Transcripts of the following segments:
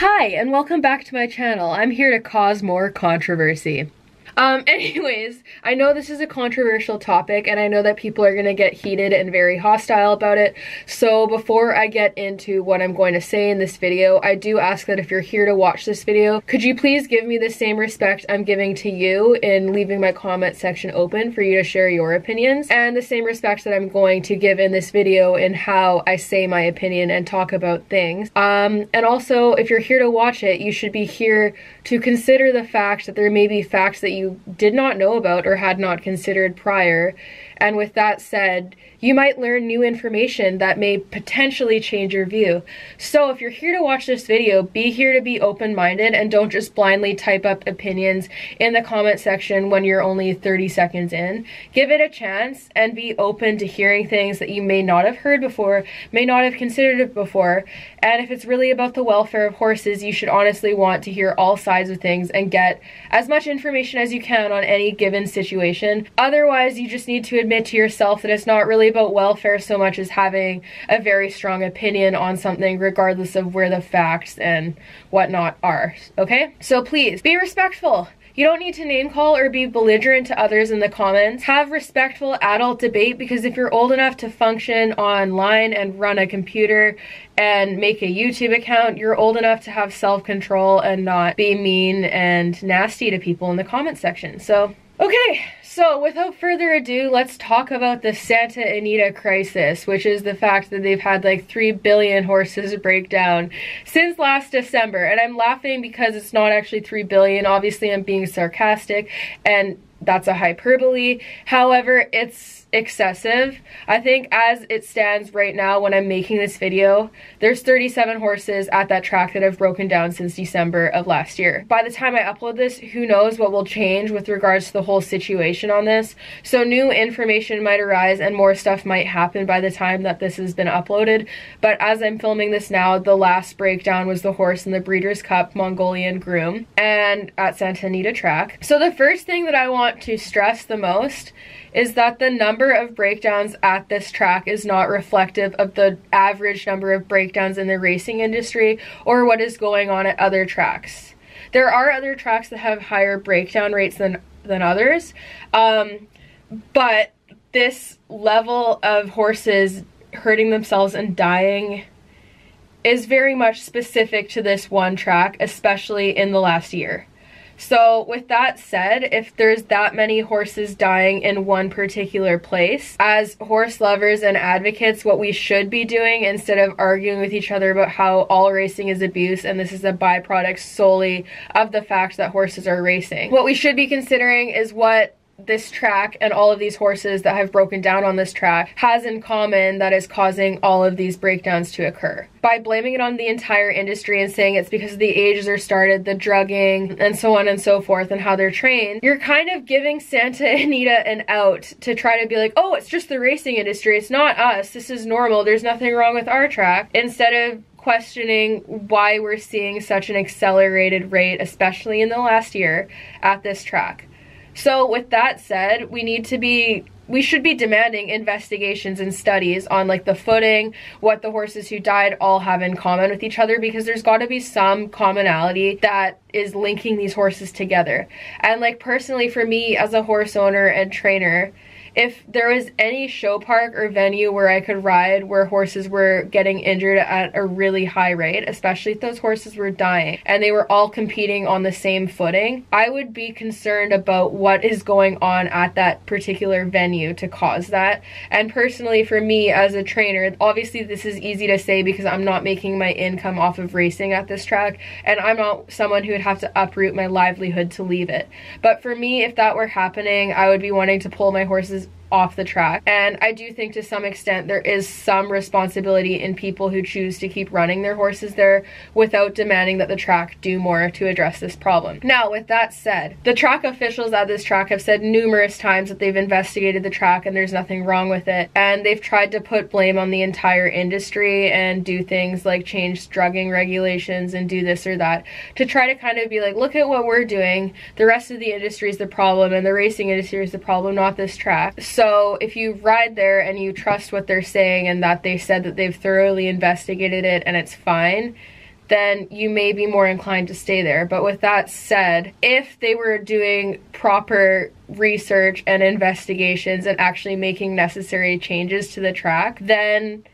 Hi, and welcome back to my channel. I'm here to cause more controversy. Anyways, I know this is a controversial topic and I know that people are gonna get heated and very hostile about it. So before I get into what I'm going to say in this video, I do ask that if you're here to watch this video, could you please give me the same respect I'm giving to you in leaving my comment section open for you to share your opinions, and the same respect that I'm going to give in this video in how I say my opinion and talk about things. And also, if you're here to watch it, you should be here to consider the fact that there may be facts that you did not know about or had not considered prior. And with that said, you might learn new information that may potentially change your view. So if you're here to watch this video, be here to be open-minded and don't just blindly type up opinions in the comment section when you're only 30 seconds in. Give it a chance and be open to hearing things that you may not have heard before, may not have considered it before. And if it's really about the welfare of horses, you should honestly want to hear all sides of things and get as much information as you can on any given situation. Otherwise, you just need to admit to yourself that it's not really about welfare so much as having a very strong opinion on something regardless of where the facts and whatnot are, okay? So please, be respectful. You don't need to name call or be belligerent to others in the comments. Have respectful adult debate, because if you're old enough to function online and run a computer and make a YouTube account, you're old enough to have self-control and not be mean and nasty to people in the comment section. So, okay. So without further ado, let's talk about the Santa Anita crisis, which is the fact that they've had like 3 billion horses break down since last December. And I'm laughing because it's not actually 3 billion. Obviously, I'm being sarcastic and that's a hyperbole. However, it's excessive. I think as it stands right now when I'm making this video, there's 37 horses at that track that have broken down since December of last year. By the time I upload this, who knows what will change with regards to the whole situation on this. So new information might arise and more stuff might happen by the time that this has been uploaded. But as I'm filming this now, the last breakdown was the horse in the Breeders' Cup Mongolian Groom and at Santa Anita track. So the first thing that I want to stress the most is that the number of breakdowns at this track is not reflective of the average number of breakdowns in the racing industry or what is going on at other tracks. There are other tracks that have higher breakdown rates than others, but this level of horses hurting themselves and dying is very much specific to this one track, especially in the last year. So with that said, if there's that many horses dying in one particular place, as horse lovers and advocates, what we should be doing instead of arguing with each other about how all racing is abuse and this is a byproduct solely of the fact that horses are racing, what we should be considering is what this track and all of these horses that have broken down on this track has in common that is causing all of these breakdowns to occur. By blaming it on the entire industry and saying it's because of the ages are started, the drugging, and so on and so forth, and how they're trained, you're kind of giving Santa Anita an out to try to be like, oh, it's just the racing industry, it's not us, this is normal, there's nothing wrong with our track, instead of questioning why we're seeing such an accelerated rate, especially in the last year, at this track. So with that said, we should be demanding investigations and studies on like the footing, what the horses who died all have in common with each other, because there's got to be some commonality that is linking these horses together. And like personally for me as a horse owner and trainer, if there was any show park or venue where I could ride where horses were getting injured at a really high rate, especially if those horses were dying and they were all competing on the same footing, I would be concerned about what is going on at that particular venue to cause that. And personally for me as a trainer, obviously this is easy to say because I'm not making my income off of racing at this track and I'm not someone who would have to uproot my livelihood to leave it. But for me, if that were happening, I would be wanting to pull my horses off the track. And I do think to some extent there is some responsibility in people who choose to keep running their horses there without demanding that the track do more to address this problem. Now, with that said, the track officials at this track have said numerous times that they've investigated the track and there's nothing wrong with it. And they've tried to put blame on the entire industry and do things like change drugging regulations and do this or that to try to kind of be like, look at what we're doing. The rest of the industry is the problem and the racing industry is the problem, not this track. So if you ride there and you trust what they're saying and that they said that they've thoroughly investigated it and it's fine, then you may be more inclined to stay there. But with that said, if they were doing proper research and investigations and actually making necessary changes to the track, then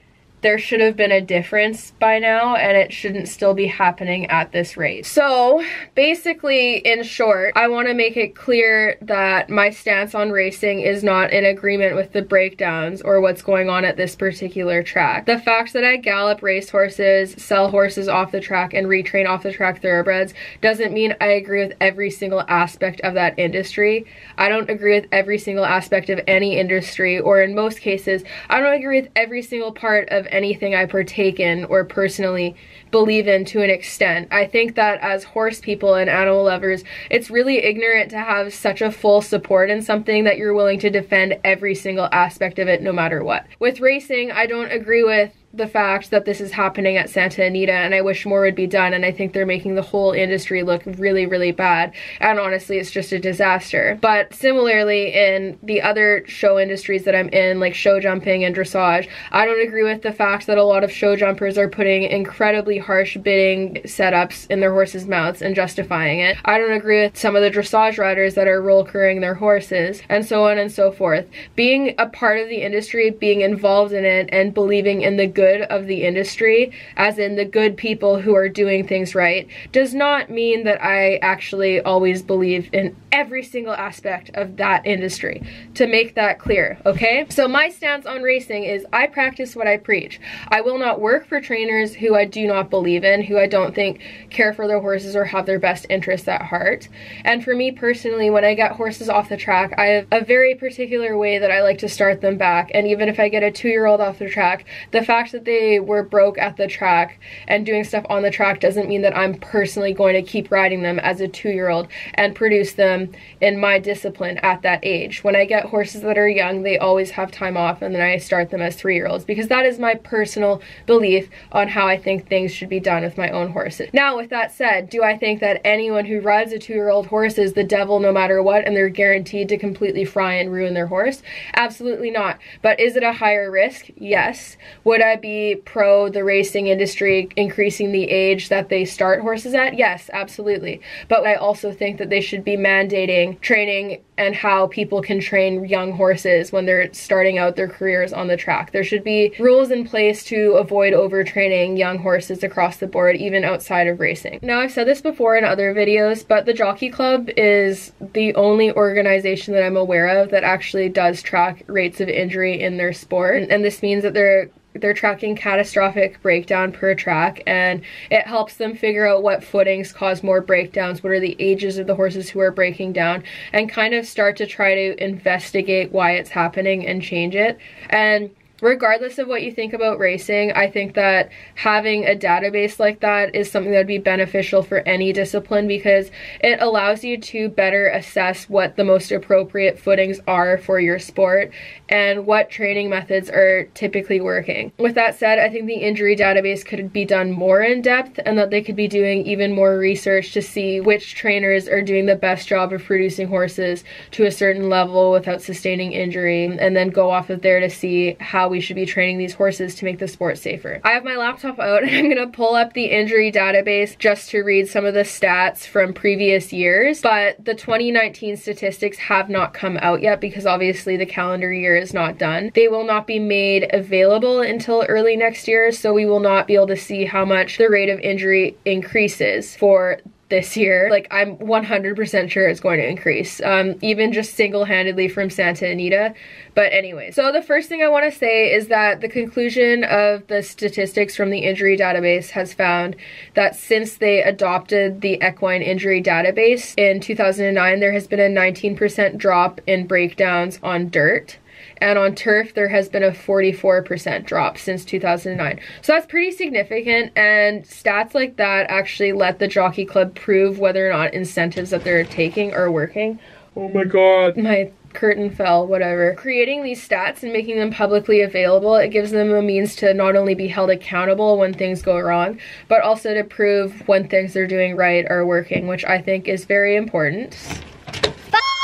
there should have been a difference by now, and it shouldn't still be happening at this rate. So basically, in short, I want to make it clear that my stance on racing is not in agreement with the breakdowns or what's going on at this particular track. The fact that I gallop racehorses, sell horses off the track, and retrain off the track thoroughbreds doesn't mean I agree with every single aspect of that industry. I don't agree with every single aspect of any industry, or in most cases, I don't agree with every single part of anything I partake in or personally believe in to an extent. I think that as horse people and animal lovers, it's really ignorant to have such a full support in something that you're willing to defend every single aspect of it no matter what. With racing, I don't agree with the fact that this is happening at Santa Anita, and I wish more would be done, and I think they're making the whole industry look really, really bad, and honestly it's just a disaster. But similarly, in the other show industries that I'm in, like show jumping and dressage, I don't agree with the fact that a lot of show jumpers are putting incredibly harsh bidding setups in their horses' mouths and justifying it. I don't agree with some of the dressage riders that are roll curring their horses, and so on and so forth. Being a part of the industry, being involved in it, and believing in the good of the industry, as in the good people who are doing things right, does not mean that I actually always believe in every single aspect of that industry, to make that clear, okay? So my stance on racing is I practice what I preach. I will not work for trainers who I do not believe in, who I don't think care for their horses or have their best interests at heart. And for me personally, when I get horses off the track, I have a very particular way that I like to start them back. And even if I get a 2-year-old off the track, the fact that they were broke at the track and doing stuff on the track doesn't mean that I'm personally going to keep riding them as a 2-year-old and produce them in my discipline at that age. When I get horses that are young, they always have time off, and then I start them as 3-year-olds, because that is my personal belief on how I think things should be done with my own horses. Now, with that said, do I think that anyone who rides a 2-year-old horse is the devil no matter what, and they're guaranteed to completely fry and ruin their horse? Absolutely not. But is it a higher risk? Yes. Would I be pro the racing industry increasing the age that they start horses at? Yes, absolutely. But I also think that they should be mandating training and how people can train young horses when they're starting out their careers on the track. There should be rules in place to avoid overtraining young horses across the board, even outside of racing. Now, I've said this before in other videos, but the Jockey Club is the only organization that I'm aware of that actually does track rates of injury in their sport. And this means that they're tracking catastrophic breakdown per track, and it helps them figure out what footings cause more breakdowns, what are the ages of the horses who are breaking down, and kind of start to try to investigate why it's happening and change it. And regardless of what you think about racing, I think that having a database like that is something that would be beneficial for any discipline, because it allows you to better assess what the most appropriate footings are for your sport and what training methods are typically working. With that said, I think the injury database could be done more in depth, and that they could be doing even more research to see which trainers are doing the best job of producing horses to a certain level without sustaining injury, and then go off of there to see how we should be training these horses to make the sport safer. I have my laptop out and I'm gonna pull up the injury database just to read some of the stats from previous years, but the 2019 statistics have not come out yet because obviously the calendar year is not done. They will not be made available until early next year, so we will not be able to see how much the rate of injury increases for this year. Like, I'm 100% sure it's going to increase, even just single-handedly from Santa Anita. But anyway, so the first thing I want to say is that the conclusion of the statistics from the injury database has found that since they adopted the equine injury database in 2009, there has been a 19% drop in breakdowns on dirt. And on turf, there has been a 44% drop since 2009. So that's pretty significant, and stats like that actually let the Jockey Club prove whether or not incentives that they're taking are working. Oh my god. My curtain fell, whatever. Creating these stats and making them publicly available, it gives them a means to not only be held accountable when things go wrong, but also to prove when things they're doing right are working, which I think is very important.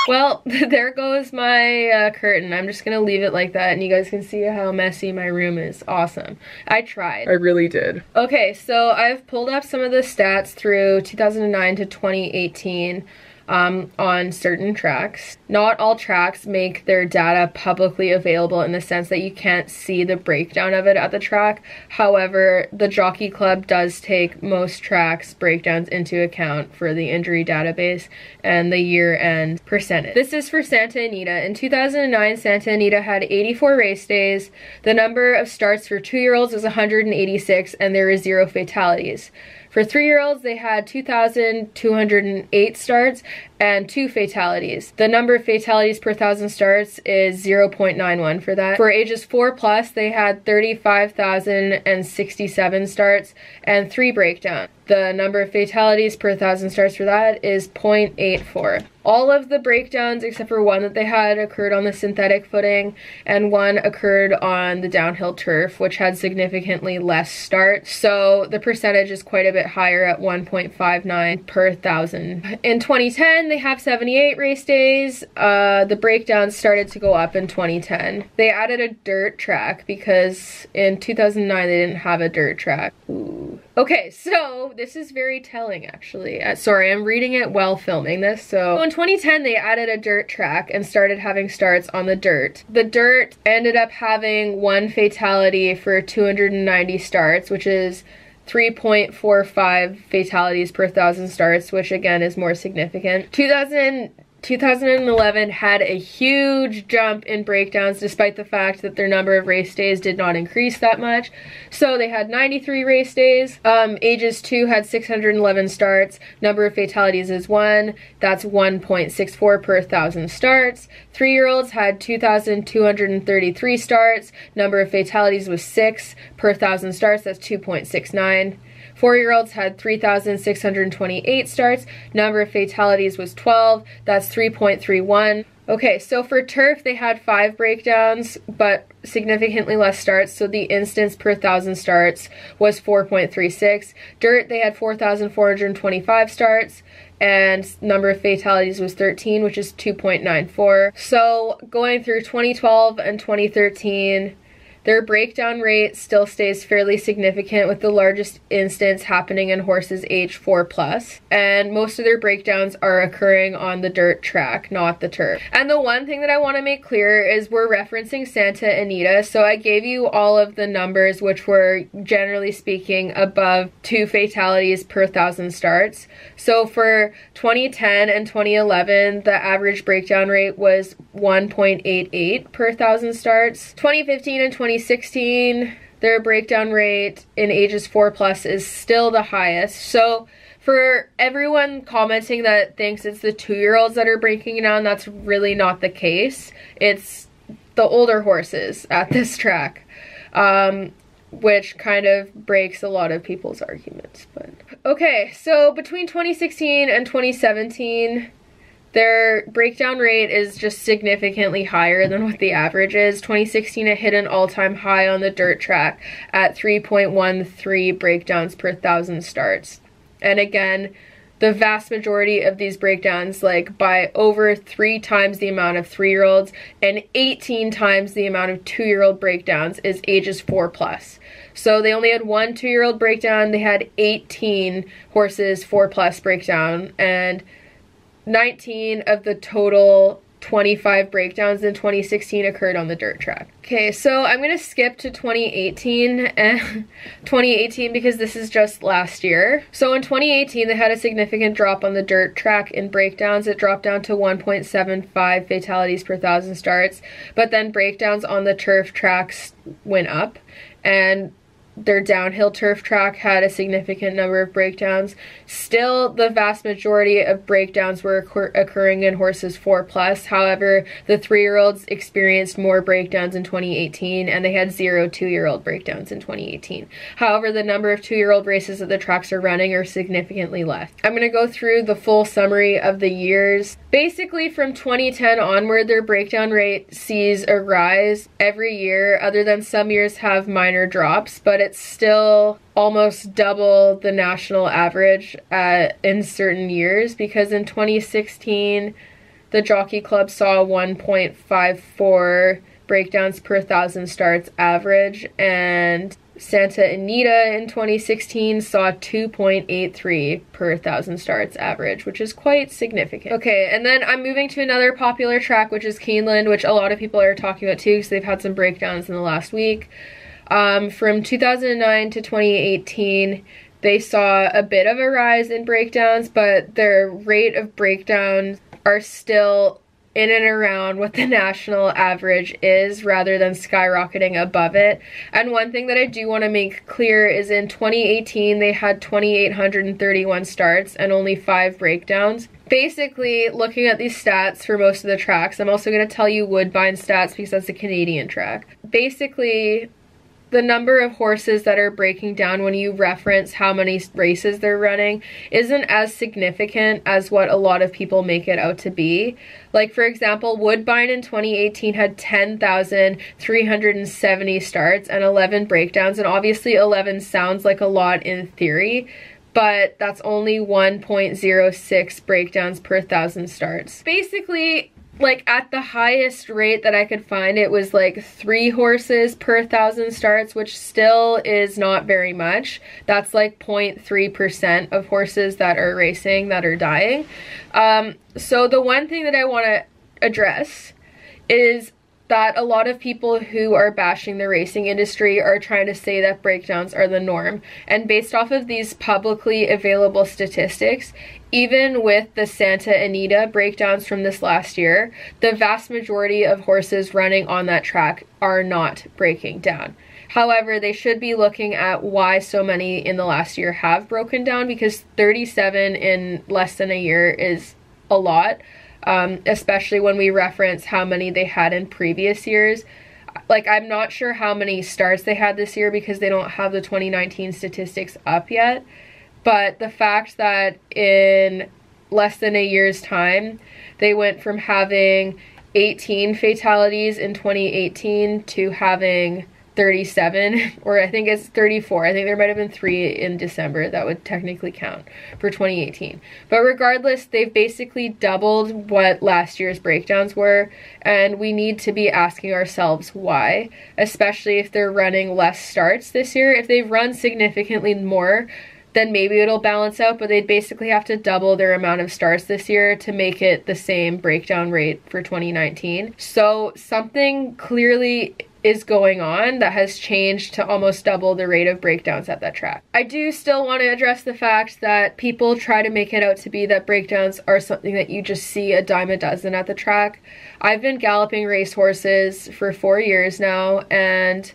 Well, there goes my curtain. I'm just gonna leave it like that and you guys can see how messy my room is. Awesome. I tried. I really did. Okay, so I've pulled up some of the stats through 2009 to 2018 on certain tracks. Not all tracks make their data publicly available in the sense that you can't see the breakdown of it at the track. However, the Jockey Club does take most tracks breakdowns into account for the injury database and the year-end percentage. This is for Santa Anita. In 2009, Santa Anita had 84 race days. The number of starts for 2-year-olds was 186 and there were 0 fatalities. For 3-year-olds, they had 2,208 starts and 2 fatalities. The number of fatalities per 1,000 starts is 0.91 for that. For ages 4+, they had 35,067 starts and 3 breakdowns. The number of fatalities per 1,000 starts for that is 0.84. All of the breakdowns except for one that they had occurred on the synthetic footing and one occurred on the downhill turf, which had significantly less starts. So the percentage is quite a bit higher at 1.59 per 1,000. In 2010, they have 78 race days. The breakdowns started to go up in 2010. They added a dirt track because in 2009 they didn't have a dirt track. Ooh. Okay, so this is very telling actually. Sorry, I'm reading it while filming this. So in 2010 they added a dirt track and started having starts on the dirt. The dirt ended up having 1 fatality for 290 starts, which is 3.45 fatalities per 1,000 starts, which again is more significant. 2011 had a huge jump in breakdowns despite the fact that their number of race days did not increase that much. So they had 93 race days. Ages 2 had 611 starts. Number of fatalities is 1. That's 1.64 per 1,000 starts. 3-year-olds had 2,233 starts. Number of fatalities was 6 per 1,000 starts. That's 2.69. 4-year-olds had 3,628 starts. Number of fatalities was 12. That's 3.31. Okay, so for turf, they had 5 breakdowns, but significantly less starts, so the instance per 1,000 starts was 4.36. Dirt, they had 4,425 starts, and number of fatalities was 13, which is 2.94. So going through 2012 and 2013, their breakdown rate still stays fairly significant, with the largest instance happening in horses age 4+, and most of their breakdowns are occurring on the dirt track, not the turf. And the one thing that I want to make clear is we're referencing Santa Anita, so I gave you all of the numbers which were generally speaking above 2 fatalities per 1,000 starts. So for 2010 and 2011, the average breakdown rate was 1.88 per 1,000 starts. 2015 and 2016, their breakdown rate in ages 4+ is still the highest. So for everyone commenting that thinks it's the 2-year-olds that are breaking down, that's really not the case. It's the older horses at this track, which kind of breaks a lot of people's arguments. But okay, so between 2016 and 2017, their breakdown rate is just significantly higher than what the average is. 2016, it hit an all-time high on the dirt track at 3.13 breakdowns per 1,000 starts. And again, the vast majority of these breakdowns, like by over 3 times the amount of 3-year-olds and 18 times the amount of 2-year-old breakdowns, is ages 4+. So they only had 1 2-year-old breakdown. They had 18 horses 4+ breakdown, and 19 of the total 25 breakdowns in 2016 occurred on the dirt track. Okay, so I'm gonna skip to 2018 because this is just last year. So in 2018, they had a significant drop on the dirt track in breakdowns. It dropped down to 1.75 fatalities per 1,000 starts, but then breakdowns on the turf tracks went up, and their downhill turf track had a significant number of breakdowns. Still, the vast majority of breakdowns were occurring in horses 4+. However, the 3-year-olds experienced more breakdowns in 2018, and they had 0 2-year-old breakdowns in 2018. However, the number of 2-year-old races that the tracks are running are significantly less. I'm going to go through the full summary of the years. Basically, from 2010 onward, their breakdown rate sees a rise every year, other than some years have minor drops, but it's still almost double the national average in certain years, because in 2016 the Jockey Club saw 1.54 breakdowns per 1,000 starts average, and Santa Anita in 2016 saw 2.83 per 1,000 starts average, which is quite significant. Okay, and then I'm moving to another popular track, which is Keeneland, which a lot of people are talking about too because they've had some breakdowns in the last week. From 2009 to 2018, they saw a bit of a rise in breakdowns, but their rate of breakdowns are still in and around what the national average is rather than skyrocketing above it. And one thing that I do want to make clear is in 2018 they had 2,831 starts and only 5 breakdowns. Basically, looking at these stats for most of the tracks, I'm also going to tell you Woodbine stats because that's a Canadian track. Basically, the number of horses that are breaking down when you reference how many races they're running isn't as significant as what a lot of people make it out to be. Like, for example, Woodbine in 2018 had 10,370 starts and 11 breakdowns, and obviously 11 sounds like a lot in theory, but that's only 1.06 breakdowns per 1,000 starts. Basically, like, at the highest rate that I could find, it was like 3 horses per 1,000 starts, which still is not very much. That's like 0.3% of horses that are racing that are dying. So the one thing that I want to address is that a lot of people who are bashing the racing industry are trying to say that breakdowns are the norm. And based off of these publicly available statistics, even with the Santa Anita breakdowns from this last year, the vast majority of horses running on that track are not breaking down. However, they should be looking at why so many in the last year have broken down, because 37 in less than a year is a lot. Especially when we reference how many they had in previous years. Like, I'm not sure how many starts they had this year because they don't have the 2019 statistics up yet. But the fact that in less than a year's time, they went from having 18 fatalities in 2018 to having 37, or I think it's 34. I think there might have been 3 in December that would technically count for 2018. But regardless, they've basically doubled what last year's breakdowns were, and we need to be asking ourselves why, especially if they're running less starts this year. If they've run significantly more, then maybe it'll balance out, but they'd basically have to double their amount of starts this year to make it the same breakdown rate for 2019. So something clearly is going on that has changed to almost double the rate of breakdowns at that track. I do still want to address the fact that people try to make it out to be that breakdowns are something that you just see a dime a dozen at the track. I've been galloping racehorses for 4 years now, and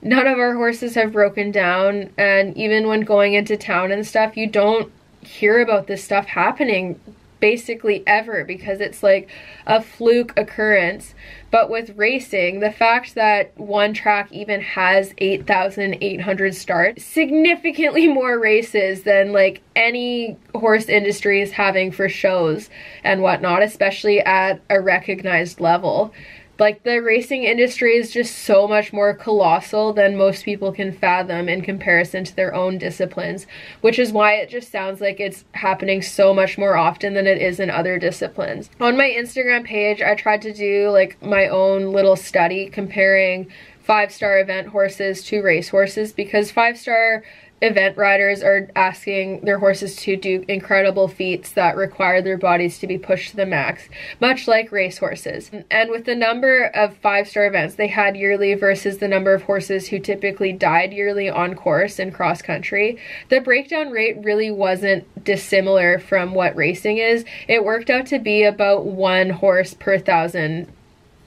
none of our horses have broken down, and even when going into town and stuff, you don't hear about this stuff happening basically ever because it's like a fluke occurrence. But with racing, the fact that one track even has 8,800 starts, significantly more races than like any horse industry is having for shows and whatnot, especially at a recognized level. Like, the racing industry is just so much more colossal than most people can fathom in comparison to their own disciplines, which is why it just sounds like it's happening so much more often than it is in other disciplines. On my Instagram page, I tried to do like my own little study comparing 5-star event horses to race horses, because 5-star event riders are asking their horses to do incredible feats that require their bodies to be pushed to the max, much like race horses. And with the number of 5-star events they had yearly versus the number of horses who typically died yearly on course in cross country, the breakdown rate really wasn't dissimilar from what racing is. It worked out to be about 1 horse per 1,000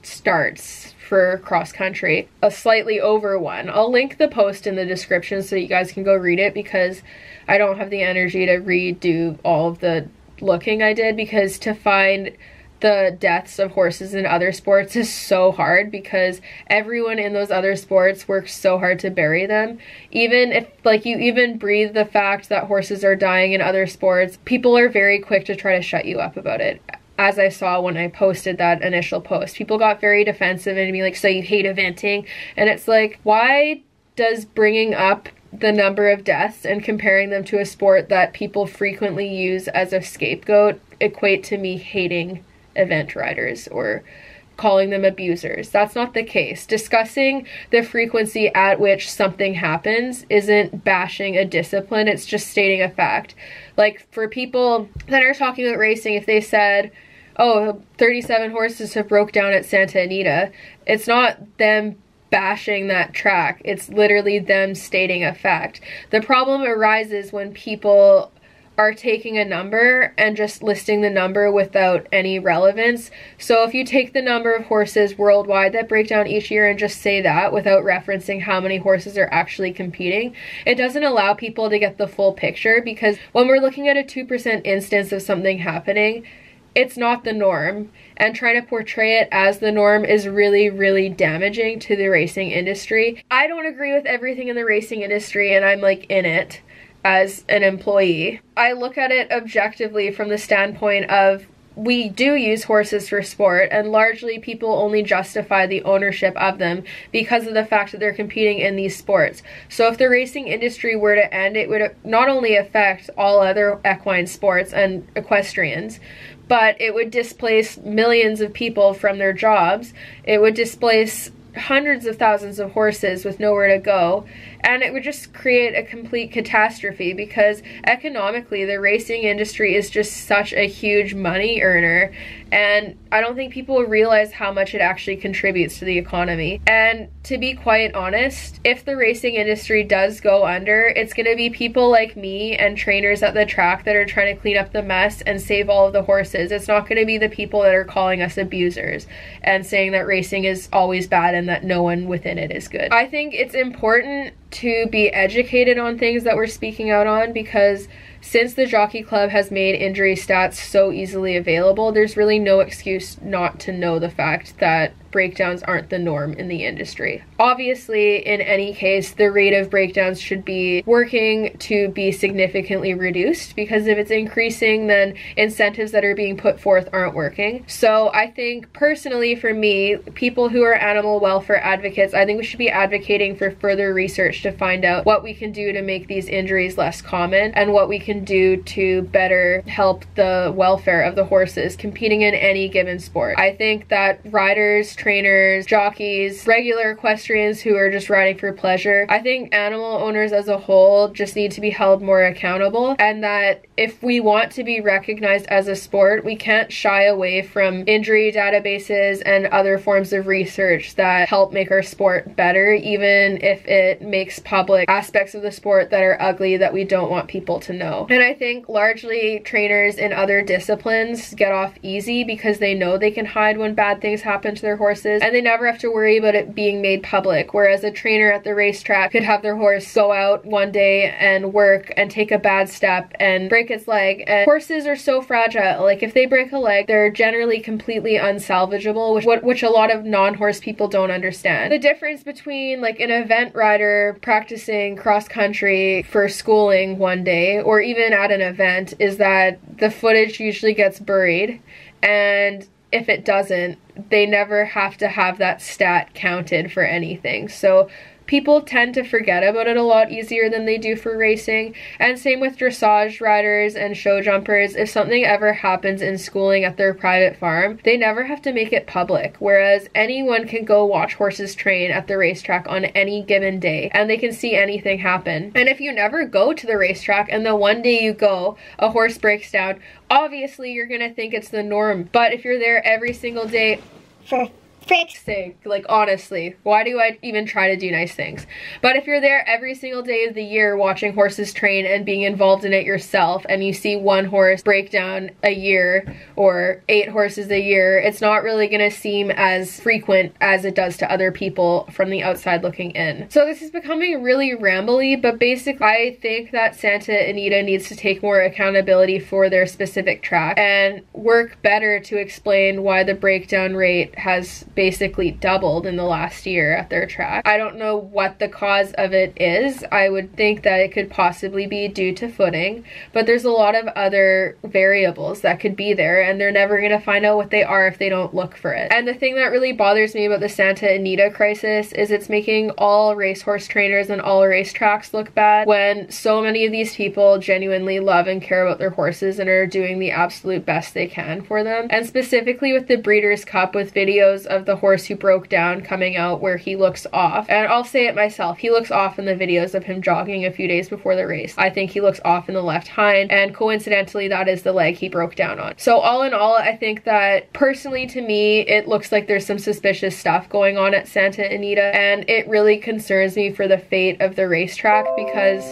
starts for cross country, a slightly over 1. I'll link the post in the description so you guys can go read it, because I don't have the energy to redo all of the looking I did, because to find the deaths of horses in other sports is so hard, because everyone in those other sports works so hard to bury them. Even if like you even breathe the fact that horses are dying in other sports, people are very quick to try to shut you up about it. As I saw when I posted that initial post, people got very defensive and be like, so you hate eventing? And it's like, why does bringing up the number of deaths and comparing them to a sport that people frequently use as a scapegoat equate to me hating event riders or calling them abusers. That's not the case. Discussing the frequency at which something happens isn't bashing a discipline, it's just stating a fact. Like, for people that are talking about racing, if they said, oh, 37 horses have broke down at Santa Anita, it's not them bashing that track, it's literally them stating a fact. The problem arises when people are taking a number and just listing the number without any relevance. So if you take the number of horses worldwide that break down each year and just say that without referencing how many horses are actually competing, it doesn't allow people to get the full picture, because when we're looking at a 2% instance of something happening, it's not the norm, and trying to portray it as the norm is really, really damaging to the racing industry. I don't agree with everything in the racing industry, and I'm like in it as an employee. I look at it objectively from the standpoint of, we do use horses for sport, and largely people only justify the ownership of them because of the fact that they're competing in these sports. So if the racing industry were to end, it would not only affect all other equine sports and equestrians, but it would displace millions of people from their jobs. It would displace hundreds of thousands of horses with nowhere to go, and it would just create a complete catastrophe, because economically the racing industry is just such a huge money earner, and I don't think people realize how much it actually contributes to the economy. And to be quite honest, if the racing industry does go under, it's going to be people like me and trainers at the track that are trying to clean up the mess and save all of the horses. It's not going to be the people that are calling us abusers and saying that racing is always bad and that no one within it is good. I think it's important to be educated on things that we're speaking out on, because since the Jockey Club has made injury stats so easily available, there's really no excuse not to know the fact that breakdowns aren't the norm in the industry. Obviously, in any case, the rate of breakdowns should be working to be significantly reduced, because if it's increasing, then incentives that are being put forth aren't working. So I think personally, for me, people who are animal welfare advocates, I think we should be advocating for further research to find out what we can do to make these injuries less common, and what we can do to better help the welfare of the horses competing in any given sport. I think that riders, trainers, jockeys, regular equestrians who are just riding for pleasure, I think animal owners as a whole just need to be held more accountable, and that if we want to be recognized as a sport, we can't shy away from injury databases and other forms of research that help make our sport better, even if it makes public aspects of the sport that are ugly that we don't want people to know. And I think largely trainers in other disciplines get off easy because they know they can hide when bad things happen to their horses, and they never have to worry about it being made public, whereas a trainer at the racetrack could have their horse go out one day and work and take a bad step and break its leg. And horses are so fragile, like if they break a leg, they're generally completely unsalvageable, which a lot of non-horse people don't understand. The difference between like an event rider practicing cross country for schooling one day, or even at an event, is that the footage usually gets buried, and if it doesn't, they never have to have that stat counted for anything. So people tend to forget about it a lot easier than they do for racing. And same with dressage riders and show jumpers. If something ever happens in schooling at their private farm, they never have to make it public, whereas anyone can go watch horses train at the racetrack on any given day and they can see anything happen. And if you never go to the racetrack and the one day you go, a horse breaks down, obviously you're gonna think it's the norm. But if you're there every single day, for frick's sake, like honestly, why do I even try to do nice things? But if you're there every single day of the year watching horses train and being involved in it yourself, and you see one horse break down a year or 8 horses a year, it's not really gonna seem as frequent as it does to other people from the outside looking in. So this is becoming really rambly, but basically I think that Santa Anita needs to take more accountability for their specific track and work better to explain why the breakdown rate has basically doubled in the last year at their track. I don't know what the cause of it is. I would think that it could possibly be due to footing, but there's a lot of other variables that could be there, and they're never going to find out what they are if they don't look for it. And the thing that really bothers me about the Santa Anita crisis is it's making all racehorse trainers and all racetracks look bad, when so many of these people genuinely love and care about their horses and are doing the absolute best they can for them. And specifically with the Breeders' Cup, with videos of the horse who broke down coming out where he looks off, and I'll say it myself, he looks off in the videos of him jogging a few days before the race. I think he looks off in the left hind, and coincidentally that is the leg he broke down on. So all in all, I think that personally to me it looks like there's some suspicious stuff going on at Santa Anita, and it really concerns me for the fate of the racetrack, because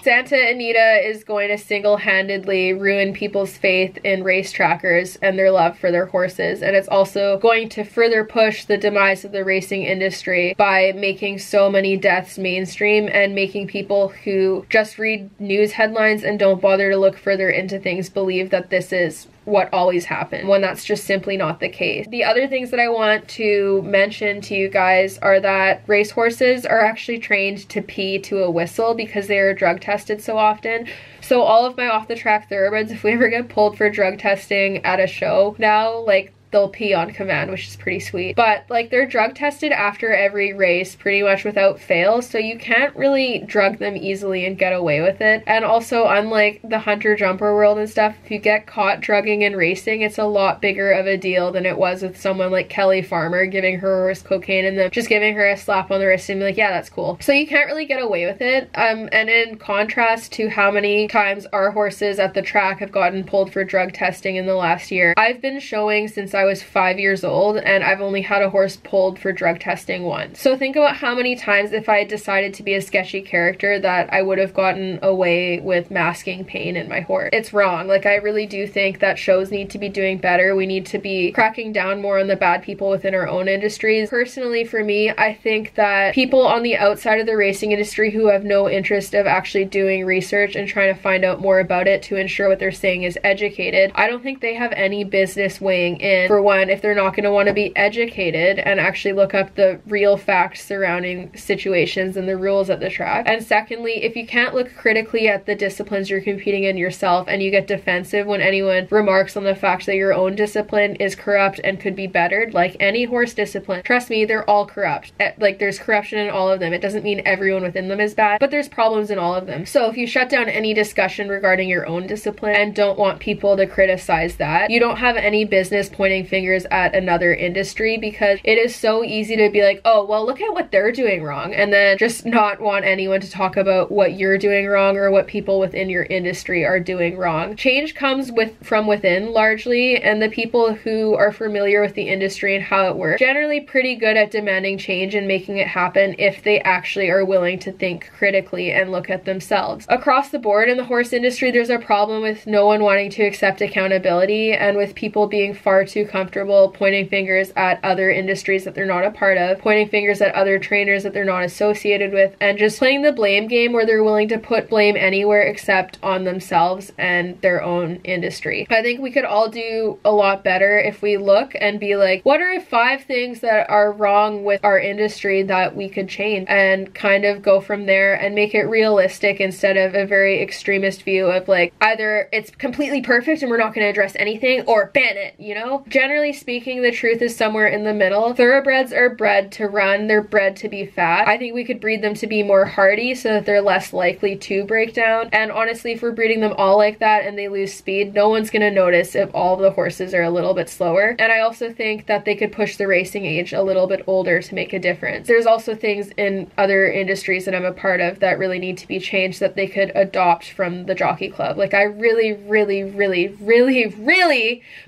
Santa Anita is going to single-handedly ruin people's faith in racetrackers and their love for their horses, and it's also going to further push the demise of the racing industry by making so many deaths mainstream and making people who just read news headlines and don't bother to look further into things believe that this is what always happened, when that's just simply not the case. The other things that I want to mention to you guys are that racehorses are actually trained to pee to a whistle because they are drug tested so often. So all of my off-the-track thoroughbreds, if we ever get pulled for drug testing at a show now, like, they'll pee on command, which is pretty sweet. But like, they're drug tested after every race pretty much without fail, so you can't really drug them easily and get away with it. And also, unlike the hunter jumper world and stuff, if you get caught drugging and racing, it's a lot bigger of a deal than it was with someone like Kelly Farmer giving her horse cocaine and then just giving her a slap on the wrist and be like, yeah, that's cool. So you can't really get away with it. And in contrast to how many times our horses at the track have gotten pulled for drug testing in the last year, I've been showing since I was 5 years old, and I've only had a horse pulled for drug testing once. So think about how many times, if I had decided to be a sketchy character, that I would have gotten away with masking pain in my horse. It's wrong. Like, I really do think that shows need to be doing better. We need to be cracking down more on the bad people within our own industries. Personally, for me, I think that people on the outside of the racing industry who have no interest of actually doing research and trying to find out more about it to ensure what they're saying is educated, I don't think they have any business weighing in. For one, if they're not going to want to be educated and actually look up the real facts surrounding situations and the rules at the track. And secondly, if you can't look critically at the disciplines you're competing in yourself and you get defensive when anyone remarks on the fact that your own discipline is corrupt and could be bettered, like any horse discipline, trust me, they're all corrupt. Like, there's corruption in all of them. It doesn't mean everyone within them is bad, but there's problems in all of them. So if you shut down any discussion regarding your own discipline and don't want people to criticize that, you don't have any business pointing fingers at another industry, because it is so easy to be like, oh, well, look at what they're doing wrong, and then just not want anyone to talk about what you're doing wrong or what people within your industry are doing wrong. Change comes from within largely, and the people who are familiar with the industry and how it works generally pretty good at demanding change and making it happen if they actually are willing to think critically and look at themselves. Across the board in the horse industry, there's a problem with no one wanting to accept accountability, and with people being far too comfortable pointing fingers at other industries that they're not a part of, pointing fingers at other trainers that they're not associated with, and just playing the blame game where they're willing to put blame anywhere except on themselves and their own industry. I think we could all do a lot better if we look and be like, what are 5 things that are wrong with our industry that we could change, and kind of go from there and make it realistic instead of a very extremist view of like, either it's completely perfect and we're not going to address anything, or ban it, you know? Generally speaking, the truth is somewhere in the middle. Thoroughbreds are bred to run, they're bred to be fat. I think we could breed them to be more hardy so that they're less likely to break down. And honestly, if we're breeding them all like that and they lose speed, no one's gonna notice if all of the horses are a little bit slower. And I also think that they could push the racing age a little bit older to make a difference. There's also things in other industries that I'm a part of that really need to be changed that they could adopt from the Jockey Club. Like, I really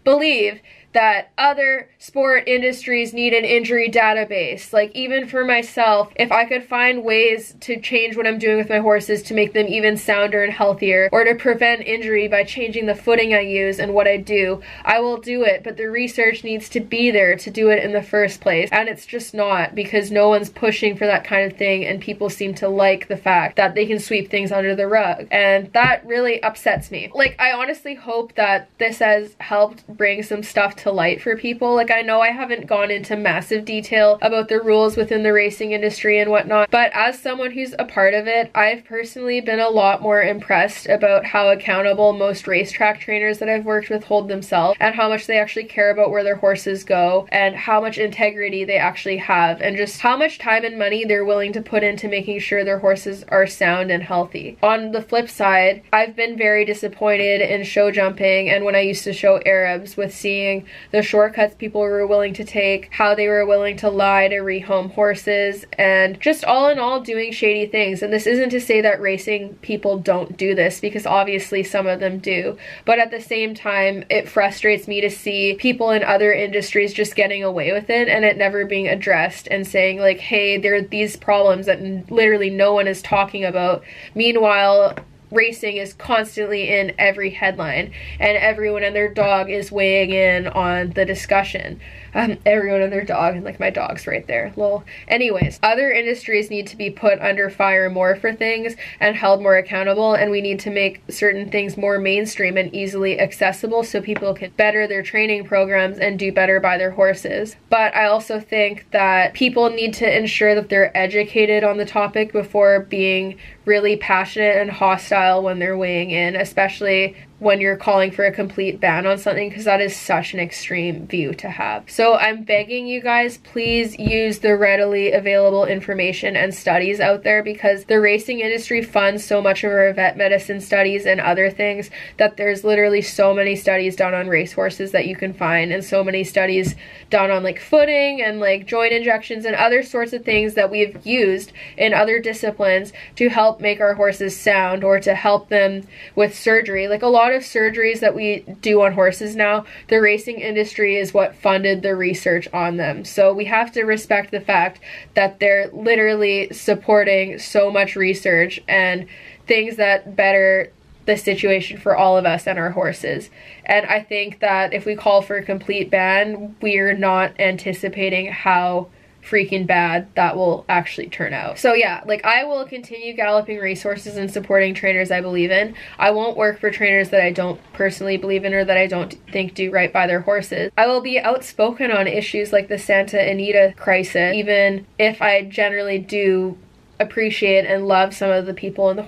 believe that other sport industries need an injury database. Like, even for myself, if I could find ways to change what I'm doing with my horses to make them even sounder and healthier, or to prevent injury by changing the footing I use and what I do, I will do it. But the research needs to be there to do it in the first place, and it's just not, because no one's pushing for that kind of thing, and people seem to like the fact that they can sweep things under the rug, and that really upsets me. Like, I honestly hope that this has helped bring some stuff to to light for people. Like, I know I haven't gone into massive detail about the rules within the racing industry and whatnot, but as someone who's a part of it, I've personally been a lot more impressed about how accountable most racetrack trainers that I've worked with hold themselves, and how much they actually care about where their horses go, and how much integrity they actually have, and just how much time and money they're willing to put into making sure their horses are sound and healthy. On the flip side, I've been very disappointed in show jumping and when I used to show Arabs, with seeing the shortcuts people were willing to take, how they were willing to lie to rehome horses, and just all in all doing shady things. And this isn't to say that racing people don't do this, because obviously some of them do, but at the same time it frustrates me to see people in other industries just getting away with it and it never being addressed, and saying like, hey, there are these problems that literally no one is talking about. Meanwhile, racing is constantly in every headline, and everyone and their dog is weighing in on the discussion. Everyone and their dog, and like my dog's right there, lol. Anyways, other industries need to be put under fire more for things and held more accountable, and we need to make certain things more mainstream and easily accessible so people can better their training programs and do better by their horses. But I also think that people need to ensure that they're educated on the topic before being really passionate and hostile when they're weighing in, especially when you're calling for a complete ban on something, because that is such an extreme view to have. So I'm begging you guys, please use the readily available information and studies out there, because the racing industry funds so much of our vet medicine studies and other things that there's literally so many studies done on racehorses that you can find, and so many studies done on like footing and like joint injections and other sorts of things that we've used in other disciplines to help make our horses sound, or to help them with surgery. Like a lot of surgeries that we do on horses now, the racing industry is what funded the research on them. So we have to respect the fact that they're literally supporting so much research and things that better the situation for all of us and our horses. And I think that if we call for a complete ban, we're not anticipating how freaking bad that will actually turn out. So yeah, like I will continue galloping racehorses and supporting trainers I believe in. I won't work for trainers that I don't personally believe in or that I don't think do right by their horses. I will be outspoken on issues like the Santa Anita crisis, even if I generally do appreciate and love some of the people in the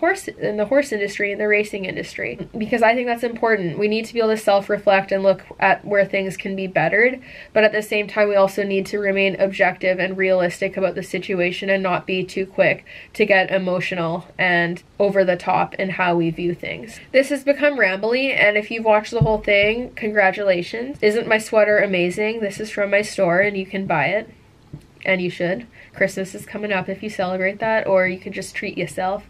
horse industry and the racing industry, because I think that's important. We need to be able to self-reflect and look at where things can be bettered, but at the same time we also need to remain objective and realistic about the situation and not be too quick to get emotional and over the top in how we view things. This has become rambly, and if you've watched the whole thing, congratulations. Isn't my sweater amazing? This is from my store and you can buy it, and you should. Christmas is coming up if you celebrate that, or you could just treat yourself.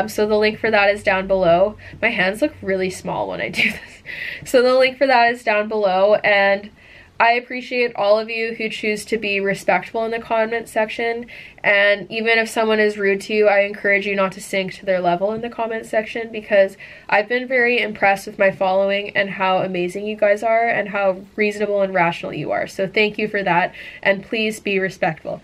So the link for that is down below. My hands look really small when I do this. So the link for that is down below, and I appreciate all of you who choose to be respectful in the comment section, and even if someone is rude to you, I encourage you not to sink to their level in the comment section, because I've been very impressed with my following and how amazing you guys are and how reasonable and rational you are. So thank you for that, and please be respectful.